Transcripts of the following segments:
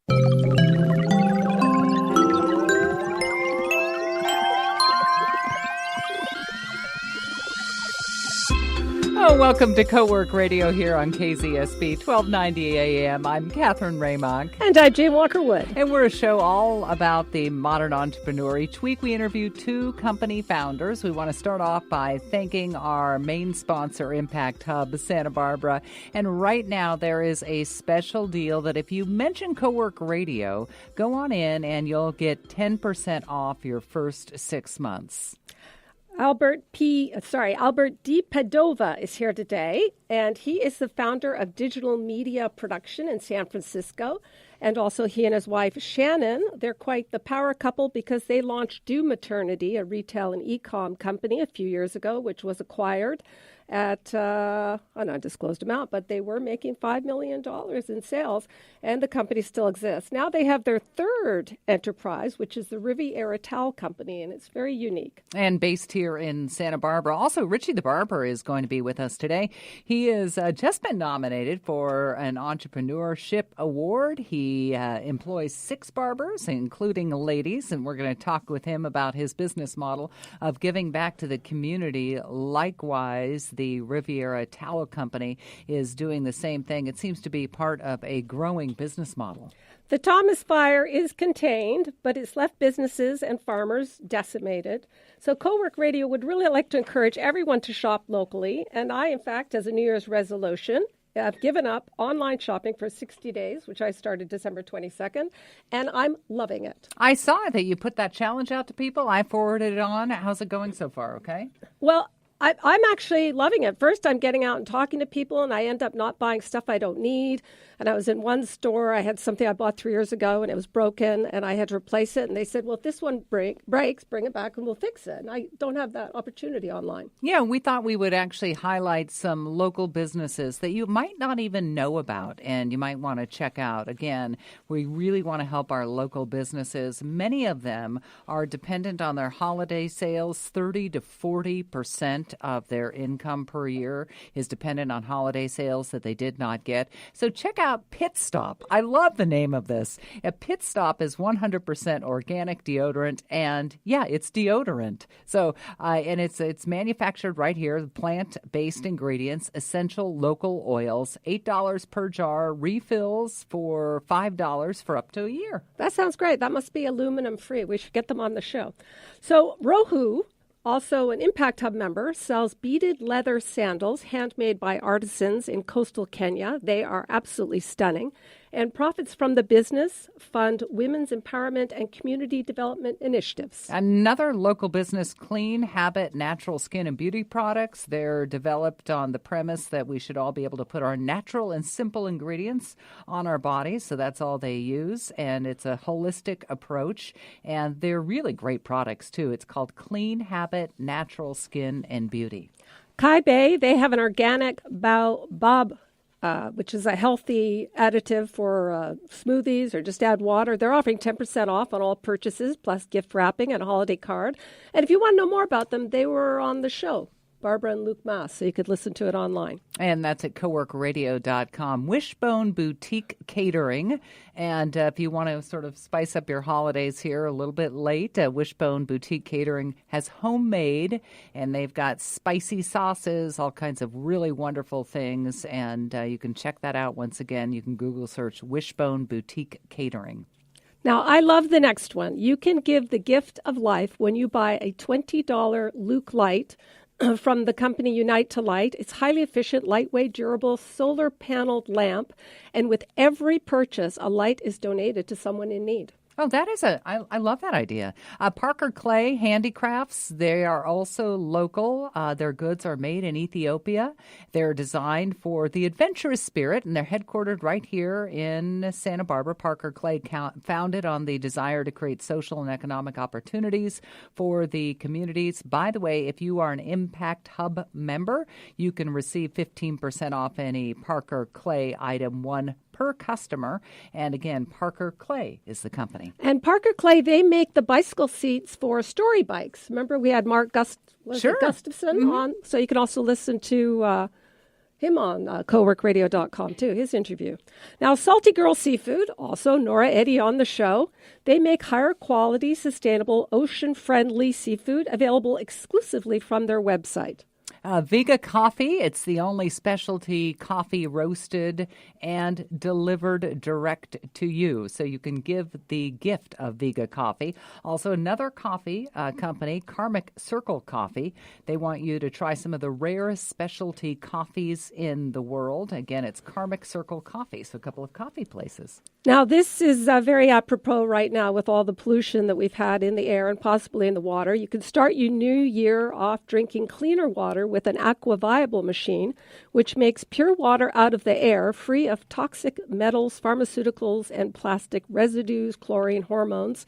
Oh, welcome to Co-Work Radio here on KZSB 1290 AM. I'm Catherine Raymonk. And I'm Jane Walker-Wood. And we're a show all about the modern entrepreneur. Each week we interview two company founders. We want to start off by thanking our main sponsor, Impact Hub, Santa Barbara. And right now there is a special deal that if you mention Co-Work Radio, go on in and you'll get 10% off your first 6 months. Albert DiPadova is here today, and he is the founder of Digital Media Production in San Francisco. And also he and his wife, Shannon, they're quite the power couple because they launched Do Maternity, a retail and e-com company, a few years ago, which was acquired at an undisclosed amount, but they were making $5 million in sales, and the company still exists. Now they have their third enterprise, which is the Riviera Towel Company, and it's very unique. And based here in Santa Barbara. Also, Richie the Barber is going to be with us today. He has just been nominated for an entrepreneurship award. He employs 6 barbers, including ladies, and we're going to talk with him about his business model of giving back to the community. Likewise, the Riviera Towel Company is doing the same thing. It seems to be part of a growing business model. The Thomas Fire is contained, but it's left businesses and farmers decimated. So Co-Work Radio would really like to encourage everyone to shop locally. And I, in fact, as a New Year's resolution, I've given up online shopping for 60 days, which I started December 22nd, and I'm loving it. I saw that you put that challenge out to people. I forwarded it on. How's it going so far, okay? Well, I'm actually loving it. First, I'm getting out and talking to people, and I end up not buying stuff I don't need. And I was in one store. I had something I bought 3 years ago, and it was broken, and I had to replace it. And they said, well, if this one breaks, bring it back, and we'll fix it. And I don't have that opportunity online. Yeah, we thought we would actually highlight some local businesses that you might not even know about, and you might want to check out. Again, we really want to help our local businesses. Many of them are dependent on their holiday sales. 30 to 40% of their income per year is dependent on holiday sales that they did not get. So check out Pit Stop. I love the name of this. A Pit Stop is 100% organic deodorant, and yeah, it's deodorant. So, and it's manufactured right here, plant-based ingredients, essential local oils, $8 per jar, refills for $5 for up to a year. That sounds great. That must be aluminum free. We should get them on the show. So Rohu, also an Impact Hub member, sells beaded leather sandals handmade by artisans in coastal Kenya. They are absolutely stunning. And profits from the business fund women's empowerment and community development initiatives. Another local business, Clean Habit Natural Skin and Beauty Products. They're developed on the premise that we should all be able to put our natural and simple ingredients on our bodies. So that's all they use. And it's a holistic approach. And they're really great products, too. It's called Clean Habit Natural Skin and Beauty. Kai Bay, they have an organic baobab, which is a healthy additive for smoothies or just add water. They're offering 10% off on all purchases, plus gift wrapping and a holiday card. And if you want to know more about them, they were on the show, Barbara and Luke Mass, so you could listen to it online. And that's at coworkradio.com. Wishbone Boutique Catering. And if you want to sort of spice up your holidays here a little bit late, Wishbone Boutique Catering has homemade, and they've got spicy sauces, all kinds of really wonderful things. And you can check that out once again. You can Google search Wishbone Boutique Catering. Now, I love the next one. You can give the gift of life when you buy a $20 Luke Light from the company Unite to Light. It's highly efficient, lightweight, durable, solar-paneled lamp. And with every purchase, a light is donated to someone in need. Oh, that is I love that idea. Parker Clay Handicrafts, they are also local. Their goods are made in Ethiopia. They're designed for the adventurous spirit, and they're headquartered right here in Santa Barbara. Parker Clay founded on the desire to create social and economic opportunities for the communities. By the way, if you are an Impact Hub member, you can receive 15% off any Parker Clay item, one per customer. And again, Parker Clay is the company. And Parker Clay, they make the bicycle seats for story bikes. Remember we had Mark Gustafson on? So you can also listen to him on coworkradio.com too, his interview. Now, Salty Girl Seafood, also Nora Eddy on the show. They make higher quality, sustainable, ocean-friendly seafood available exclusively from their website. Vega Coffee, it's the only specialty coffee roasted and delivered direct to you. So you can give the gift of Vega Coffee. Also, another coffee company, Karmic Circle Coffee. They want you to try some of the rarest specialty coffees in the world. Again, it's Karmic Circle Coffee, so a couple of coffee places. Now, this is very apropos right now with all the pollution that we've had in the air and possibly in the water. You can start your new year off drinking cleaner water with an AquaViable machine, which makes pure water out of the air, free of toxic metals, pharmaceuticals, and plastic residues, chlorine, hormones.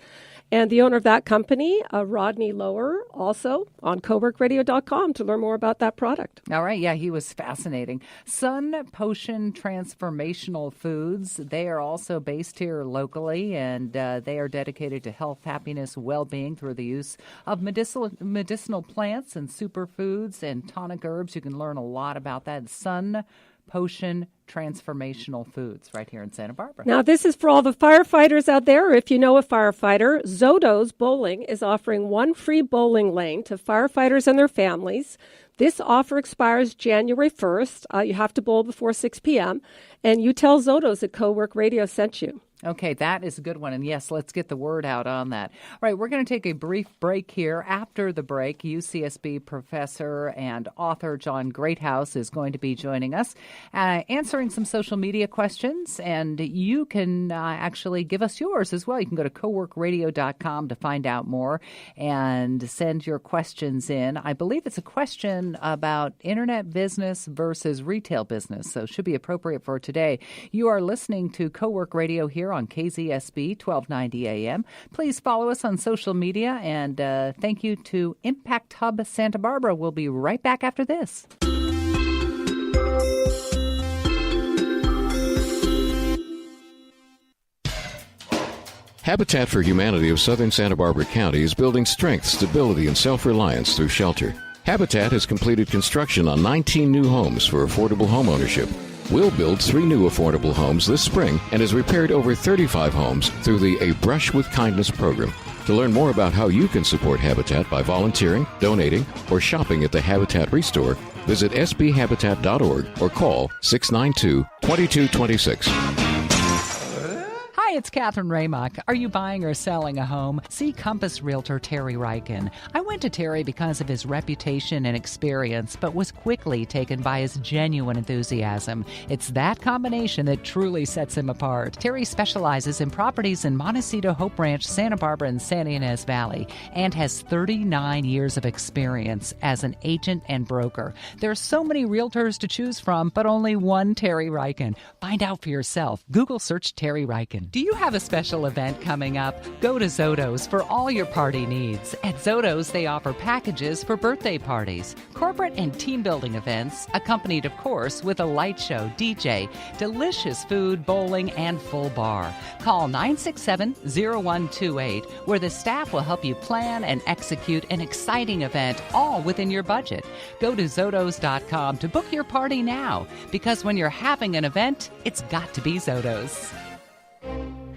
And the owner of that company, Rodney Lower, also on coworkradio.com to learn more about that product. All right. Yeah, he was fascinating. Sun Potion Transformational Foods. They are also based here locally, and they are dedicated to health, happiness, well-being through the use of medicinal plants and superfoods and tonic herbs. You can learn a lot about that. Sun Potion Transformational Foods right here in Santa Barbara. Now, this is for all the firefighters out there. If you know a firefighter, Zoto's Bowling is offering one free bowling lane to firefighters and their families. This offer expires January 1st. You have to bowl before 6 p.m. And you tell Zoto's that Cowork Radio sent you. Okay, that is a good one. And yes, let's get the word out on that. All right, we're going to take a brief break here. After the break, UCSB professor and author John Greathouse is going to be joining us, answering some social media questions. And you can actually give us yours as well. You can go to coworkradio.com to find out more and send your questions in. I believe it's a question about internet business versus retail business, so it should be appropriate for today. You are listening to Cowork Radio here on KZSB 1290 AM. Please follow us on social media, and thank you to Impact Hub Santa Barbara. We'll be right back after this. Habitat for Humanity of Southern Santa Barbara County is building strength, stability, and self-reliance through shelter. Habitat has completed construction on 19 new homes for affordable homeownership. We'll build 3 new affordable homes this spring and has repaired over 35 homes through the A Brush with Kindness program. To learn more about how you can support Habitat by volunteering, donating, or shopping at the Habitat Restore, visit sbhabitat.org or call 692-2226. Hi, it's Catherine Raymock. Are you buying or selling a home? See Compass Realtor Terry Ryken. I went to Terry because of his reputation and experience, but was quickly taken by his genuine enthusiasm. It's that combination that truly sets him apart. Terry specializes in properties in Montecito, Hope Ranch, Santa Barbara, and Santa Ynez Valley, and has 39 years of experience as an agent and broker. There are so many realtors to choose from, but only one Terry Ryken. Find out for yourself. Google search Terry Ryken. Do you have a special event coming up? Go to Zoto's for all your party needs. At Zoto's, they offer packages for birthday parties, corporate and team building events, accompanied, of course, with a light show, DJ, delicious food, bowling, and full bar. Call 967-0128, where the staff will help you plan and execute an exciting event, all within your budget. Go to Zotos.com to book your party now, because when you're having an event, it's got to be Zoto's.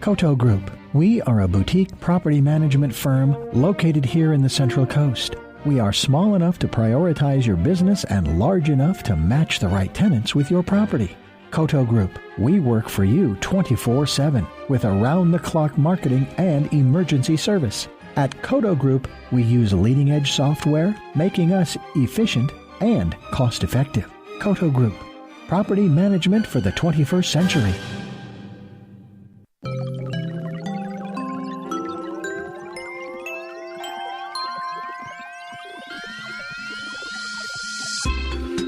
Koto Group. We are a boutique property management firm located here in the Central Coast. We are small enough to prioritize your business and large enough to match the right tenants with your property. Koto Group. We work for you 24/7 with around-the-clock marketing and emergency service. At Koto Group, we use leading-edge software, making us efficient and cost-effective. Koto Group. Property management for the 21st century.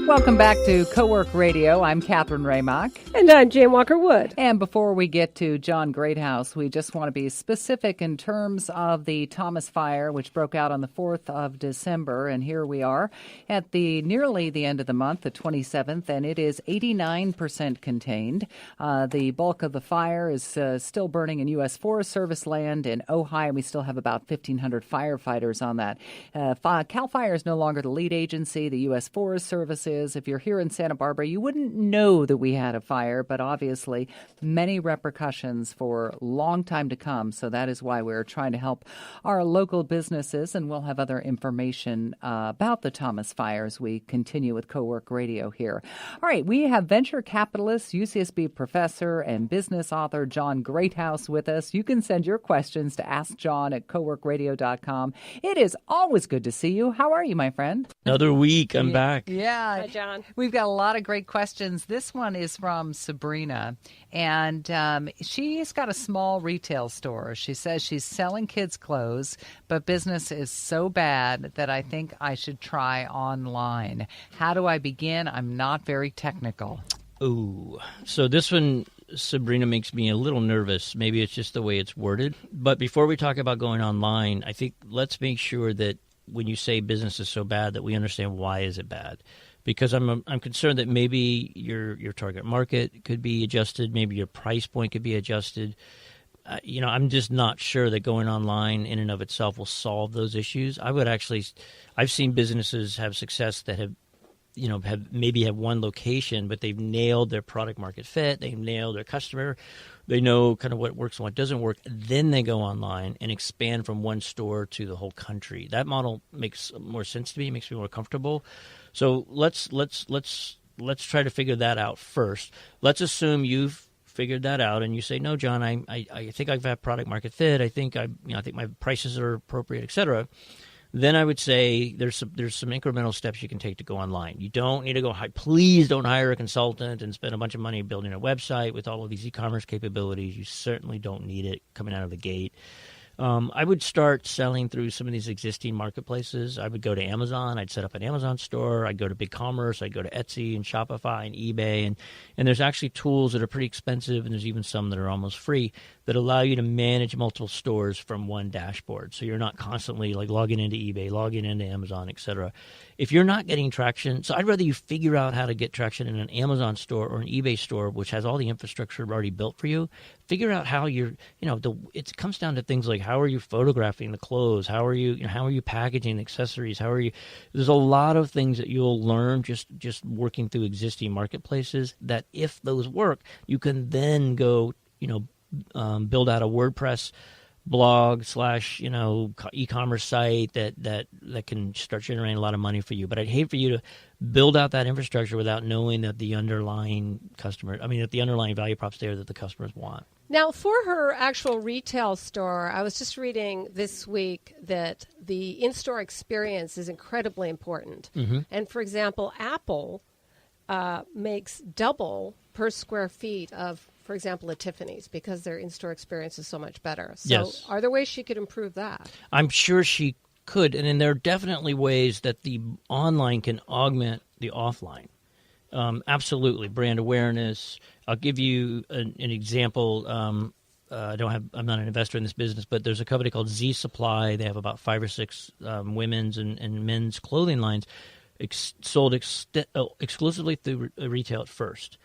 Welcome back to Cowork Radio. I'm Catherine Raymock. And I'm Jane Walker Wood. And before we get to John Greathouse, we just want to be specific in terms of the Thomas Fire, which broke out on the 4th of December. And here we are at nearly the end of the month, the 27th, and it is 89% contained. The bulk of the fire is still burning in U.S. Forest Service land in Ojai, and we still have about 1,500 firefighters on that. CAL FIRE is no longer the lead agency. The U.S. Forest Service is. is. If you're here in Santa Barbara, you wouldn't know that we had a fire, but obviously many repercussions for a long time to come. So that is why we're trying to help our local businesses, and we'll have other information about the Thomas Fire as we continue with Co-work Radio here. All right, we have venture capitalist, UCSB professor, and business author John Greathouse with us. You can send your questions to AskJohn@coworkradio.com. It is always good to see you. How are you, my friend? Another week. I'm back. Yeah. Hi, John. We've got a lot of great questions. This one is from Sabrina, and she's got a small retail store. She says she's selling kids' clothes, but business is so bad that I think I should try online. How do I begin? I'm not very technical. Ooh. So this one, Sabrina, makes me a little nervous. Maybe it's just the way it's worded. But before we talk about going online, I think let's make sure that when you say business is so bad that we understand why is it bad. Because I'm concerned that maybe your target market could be adjusted, maybe your price point could be adjusted. I'm just not sure that going online in and of itself will solve those issues. I've seen businesses have success that have one location, but they've nailed their product market fit. They've nailed their customer. They know kind of what works and what doesn't work. Then they go online and expand from one store to the whole country. That model makes more sense to me. It makes me more comfortable. So let's try to figure that out first. Let's assume you've figured that out and you say, no, John, I think I've had product market fit. I think my prices are appropriate, et cetera. Then I would say there's some incremental steps you can take to go online. You don't need to go please don't hire a consultant and spend a bunch of money building a website with all of these e-commerce capabilities. You certainly don't need it coming out of the gate. I would start selling through some of these existing marketplaces. I would go to Amazon. I'd set up an Amazon store. I'd go to BigCommerce. I'd go to Etsy and Shopify and eBay. And there's actually tools that are pretty expensive, and there's even some that are almost free that allow you to manage multiple stores from one dashboard. So you're not constantly like logging into eBay, logging into Amazon, et cetera. If you're not getting traction, so I'd rather you figure out how to get traction in an Amazon store or an eBay store, which has all the infrastructure already built for you. Figure out how it comes down to things like how are you photographing the clothes? How are you packaging accessories? There's a lot of things that you'll learn just working through existing marketplaces that if those work, you can then go, build out a WordPress blog / e-commerce site that can start generating a lot of money for you. But I'd hate for you to build out that infrastructure without knowing that the underlying value props there that the customers want. Now, for her actual retail store, I was just reading this week that the in-store experience is incredibly important. Mm-hmm. And, for example, Apple makes double per square feet of, for example, at Tiffany's because their in-store experience is so much better. So yes. Are there ways she could improve that? I'm sure she could. And then there are definitely ways that the online can augment the offline. Absolutely. Brand awareness. I'll give you an example. I'm not an investor in this business, but there's a company called Z Supply. They have about 5 or 6 women's and men's clothing lines sold exclusively through retail at first.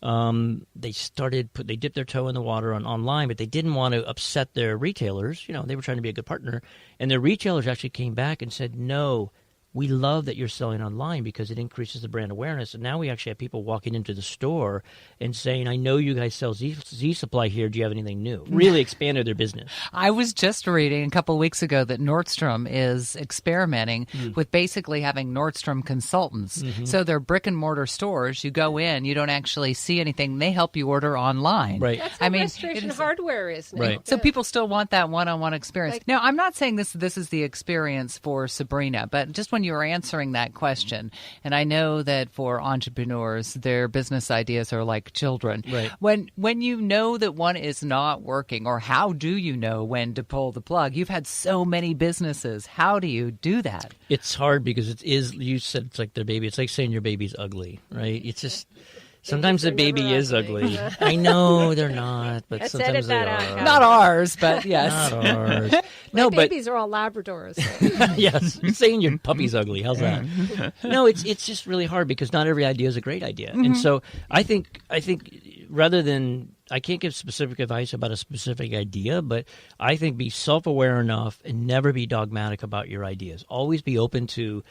They dipped their toe in the water online, but they didn't want to upset their retailers. They were trying to be a good partner, and their retailers actually came back and said, no, we love that you're selling online because it increases the brand awareness. And now we actually have people walking into the store and saying, I know you guys sell Z Supply here. Do you have anything new? Really expanded their business. I was just reading a couple of weeks ago that Nordstrom is experimenting with basically having Nordstrom consultants. Mm-hmm. So they're brick and mortar stores. You go in, you don't actually see anything. They help you order online. Right. That's how Restoration Hardware is now. Right. So people still want that one-on-one experience. Now, I'm not saying this is the experience for Sabrina, but just when you were answering that question, and I know that for entrepreneurs, their business ideas are like children. Right. When you know that one is not working, or how do you know when to pull the plug? You've had so many businesses. How do you do that? It's hard because you said it's like their baby. It's like saying your baby's ugly, right? It's just... Sometimes the baby is ugly. I know they're not, but Let's sometimes they out, are. Not ours, but yes. Not ours. My babies are all Labradors. So. Yes, you're saying your puppy's ugly. How's that? No, it's just really hard because not every idea is a great idea. Mm-hmm. And so I think rather than, I can't give specific advice about a specific idea, but I think be self-aware enough and never be dogmatic about your ideas. Always be open to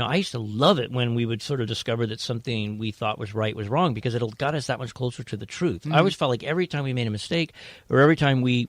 I used to love it when we would sort of discover that something we thought was right was wrong, because it got us that much closer to the truth. I always felt like every time we made a mistake, or every time we